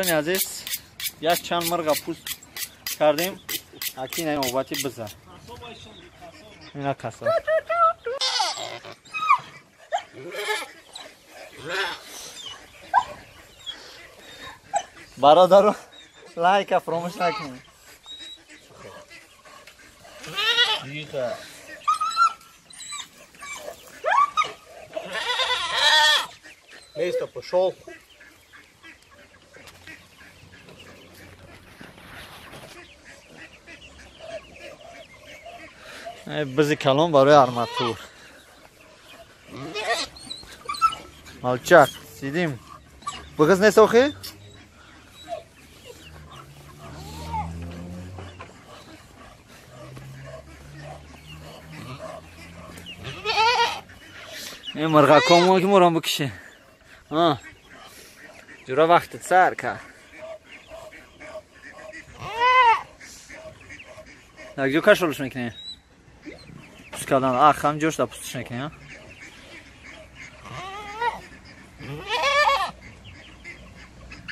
عزیز یک چند مرغ پوست کردیم. اکی نه نوبتی بزن. اینا کسا. برادر لایک فراموش نکنید. دیگه Место пошел. بزی کلام برای آرماتور. مالچک سیدیم. بغز نیست آخه؟ این مرغا کامو که مرام بکشه. جورا وقتت سر که. یک جو کشولش میکنه. پوست کردن آخ هم جوش دا پوستش میکنه.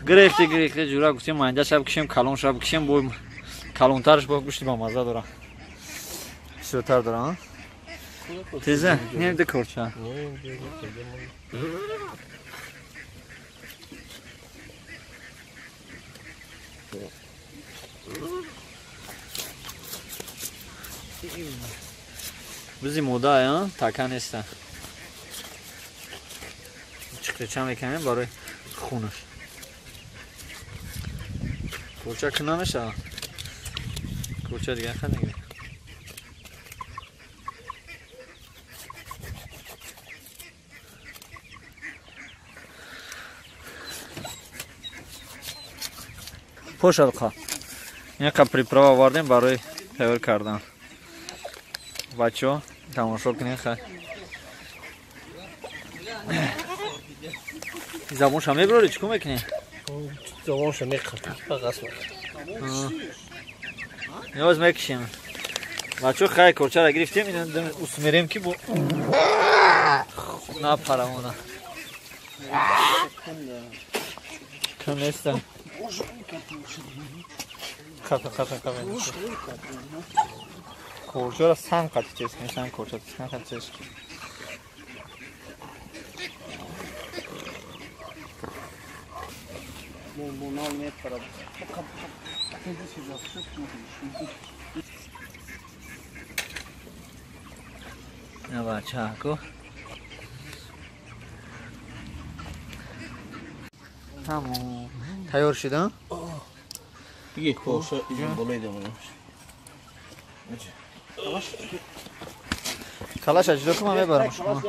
گریخته جورا گفتیم مانده شب کشیم کلون شب کشیم بویم کلون ترش با گوشتی با مزه داره. سوتر داره. تیزه نیمده کورچه. بزی مودا یا تکه نیستن. چکه چه میکنیم برای خونش. کورچه کنه نشه. کورچه دیگه خیلی نگیره. پوش القا. این قپری پروا واردیم برای تیار کردن. بچه تماشا کنید خیلی. زبونش هم میبروری چکو میکنی؟ زبونش میخواد. فقط نیاز میکشیم. بچه خیلی کورچه را گرفتیم این اسمیریم که بو نه پرمونه کم نیستم کورچه را سم قطع چیز کنیم سم کورچه را سم قطع چیز کنیم نه بچه هکو تمام تیار شده؟ دیگه کورچه اینجا بالای دمونه کلاش اجرا کنم میبرم شما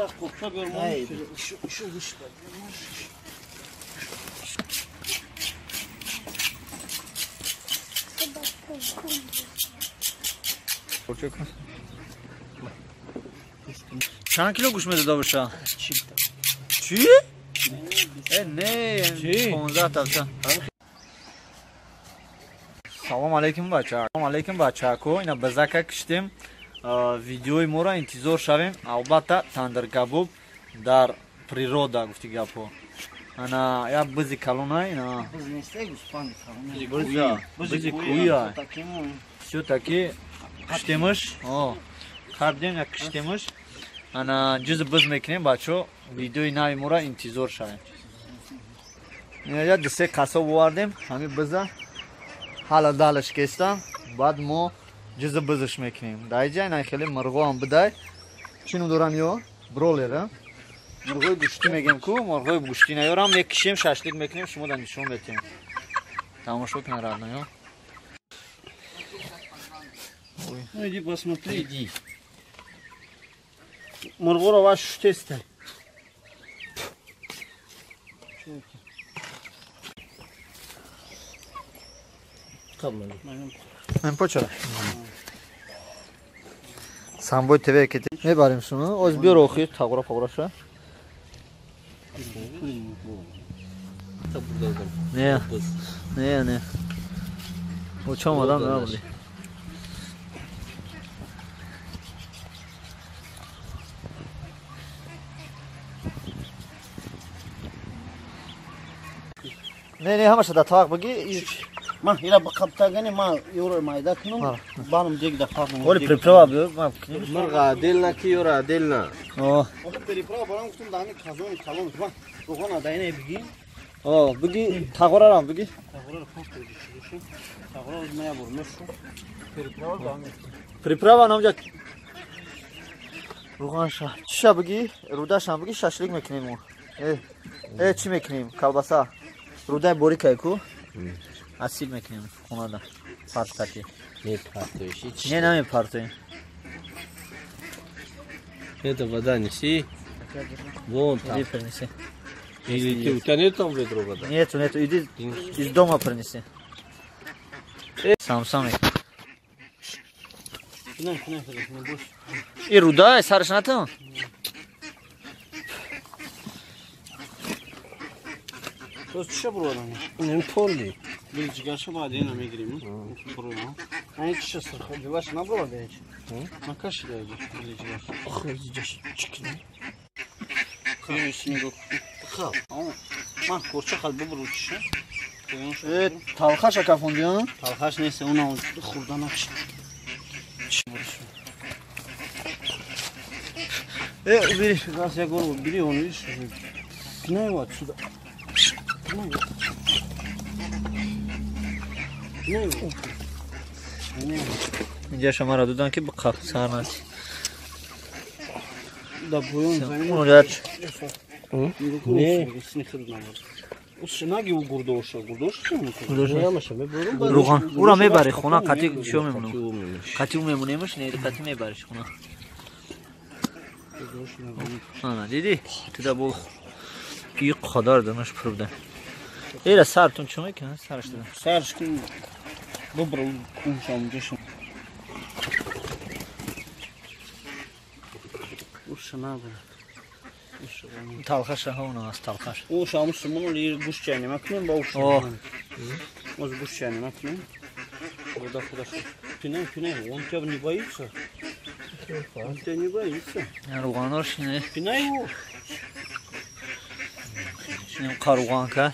چند کیلو گوش میده باشه؟ چی؟ نه 15 تا سلام علیکم بچه ها اینا بزاکه کشتیم ویدیوی ما را انتظار شویم البته تندر کباب در природа گفتی گپو انا یا بزی کلونه اینا بزی کویا все таки کشتیمش کردیم یا کشتیمش انا جز بز میکنیم بچه ویدیوی نوی ما را انتظار شویم یا دسته قصاب بوردیم همین بزه حالا دالش کستم بعد ما جز بزش میکنیم دایجای نه خیلی مرغو هم بدای چینو دارم یا برولره مرغوی گوشتی میگم کو مرغوی گوشتی نیارم میکشیم ششلیک میکنیم شما در نشون بدیم تماشا کنه رد نه Ну иди посмотри. Иди. Мургура ваш тесте. من почرا самбой тебе кете мебарим шуно оз биёр охир тағура пағураша не очам адам набуди نه همش در طاق بگی من اینا با قبطگانی ما یورو مایده کنم بانم دیگه دفعه ولی پریپرا بیار ما مرغ دل نکی یورا دل نه آه پریپرا برام گفتم دانی کازون کلون تو روغن داینه بگی آه بگی تاغورا رام بگی تاغورا رو پاک کنید تاغورا رو مایا برمش پریپرا رو دانی پریپرا و نامجا روغن شا چی بگی رودش هم بگی ششلیک میکنیم ما چی میکنیم کلباسا رودای بوریکای کو اصیل میکنیم خونه دا پارت کتی نه پرتویشی چی نه نمی پارتویم نه تو بدانیشی вон там иди принеси или ты у тебя нет там ведро вода нету иди из дома принеси сам не больше и руда саршната то что было не поли Bilgiler şu badine mi gireyim? Buraya. Hani kişi sıkı. Güveç ne burada hiç? Ne kaç liraydı bilgiler? Ахридиш çıkın Kılın üstüne yok. Kal Ama man korça kalbi bu kişi. талха шакафон диан Talhaş neyse ona kurdan aç. Biri gaz ya gol biri onu iş. Ne var suda? Ne var? اینجا شما را دادن که بقاب سر نسی Da boyun اونو در Ne? O şunagi u gurdoşa mu? Нямаше ме бурум روغن او را میبری خونه قطعی شو میمونم قطعی میمونیمش نه قطعی میبریش خونه آه دیدی تو دا بول iyi kadar dönüş problem. Öyle sartın çömek ya sarıştırdım. Sarışkın. Добро konuşalım. Uşana bak. Talhaş ha ona talhaş. O şamış bunu guş çayını maknem ba uşana. Oh. O guş çayını maknem. Burada arkadaş. Pinay. On tabi ne bayılsa. On tabi ne bayılsa. Ya ruğanlar şimdi. Pinay o. Şimdi karuğan ka.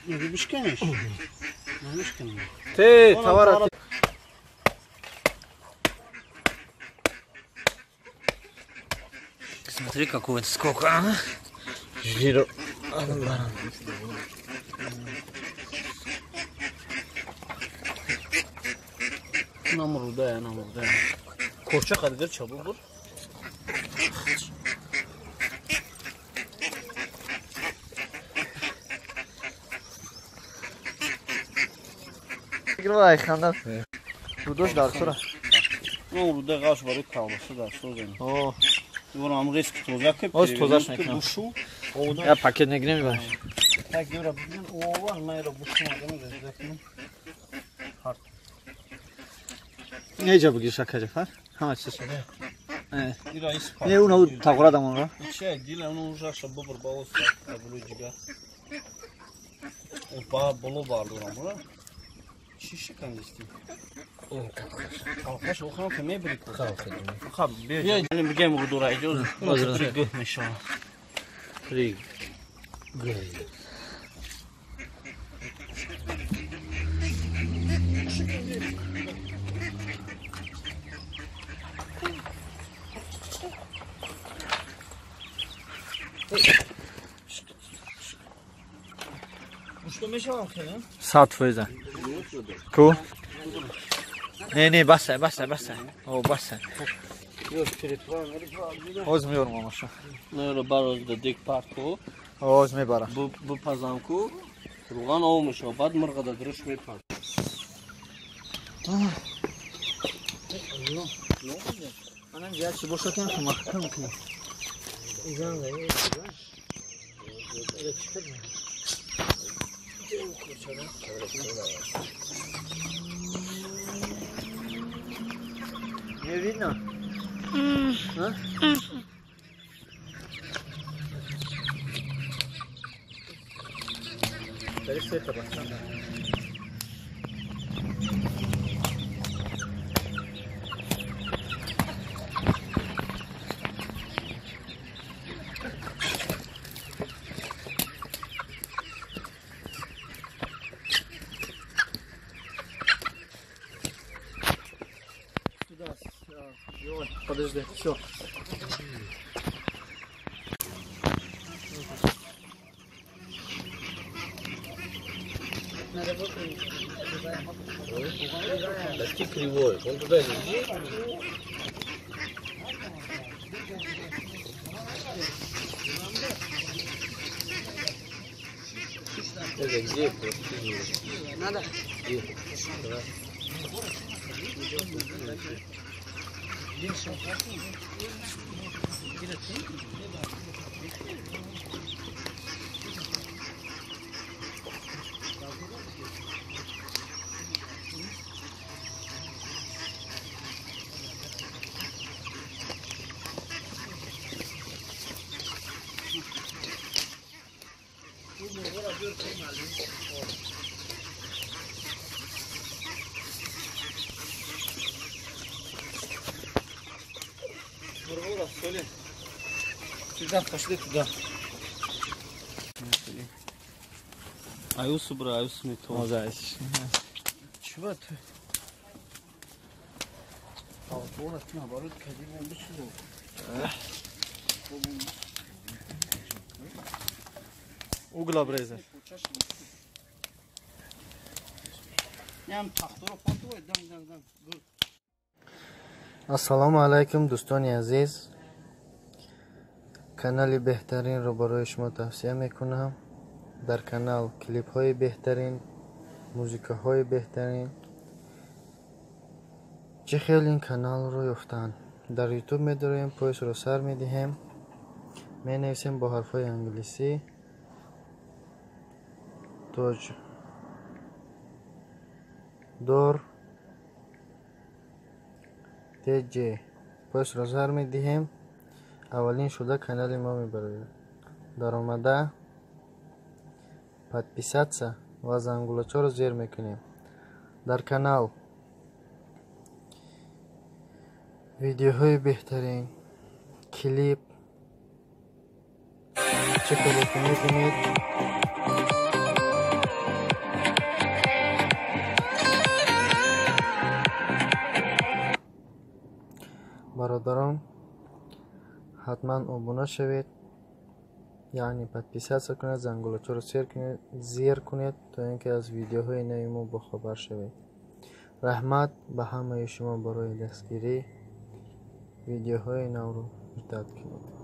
Ne bişkemiş? Ne bişkemiş? Te tavara Смотри, какой сколько, а? Жиру. Namurda ya. Korça kadar çabuk vur. Gravai xandan. Rudoş dar sonra. Namurda qaş var kalması da sözün. Oh. Vuram risk tozak hep. Oz tozaş mekan. Duşu. Ya paket ne giremi var? Tak göre bugün o var mı era bu şunu gözledim. Nece bu şakacı var? Ha açsın. İra ispa. Ne onu tağura da mı? Şey değil onu uğraşa bu bir bağız tablocuga. O bolu vardı ona. Şişi kan istiyor. Kalkaş o kan kime bir kalk. Kalk bir. Yani bir gemi vurdura ediyoruz. Hazır. Göhmeş o. Rig Что мешало тебе? Saat föyze. Ku. Ne bassa. O bassa. Yok telefon. Ozmuyorum ama şu. Ne öyle barozda dik parko. Oz mi bara. Bu pazanku. Rugan olmuş o. Bad mırgada duruş mi park. Anam gerçi boşaltayım ki mahkum ki. İzan da iyi. Не видно? А? Пересыпай, пацан. подожди. Все. Почти кривой. Он туда лежит. Это где? Надо. Да. Сюда, пошли туда. Аюс бра, аюс мето. Мозаич. Чего ты? А вот вот наоборот, кадимом бешило. Угла брезер. ассалому алайкум дӯстони азиз, канали беҳтаринро барои шумо тавсия мекунам. дар канал клипҳои беҳтарин, музикаҳои беҳтарин. чӣ хел ин каналро ёфтан? дар ютуб медороем, поисро сар медиҳем, менависем бо ҳарфҳои англисӣ тоҷ дор тж, поисро сар медиҳем. аввалин шуда канали мо мебароем. даромада подписаться ва зангулачаро зер мекунем. дар канал видеоҳои беҳтарин, клип, чӣ клипи мебинед? бародарон, ҳатман обуна шавед, яъне подписаться кунед, зангулачаро зер кунед, то ин ки аз видеоҳои нави мо бохабар шавед. раҳмат ба ҳамаи шумо барои дастгирӣ. видеоҳои навро итоат кунед.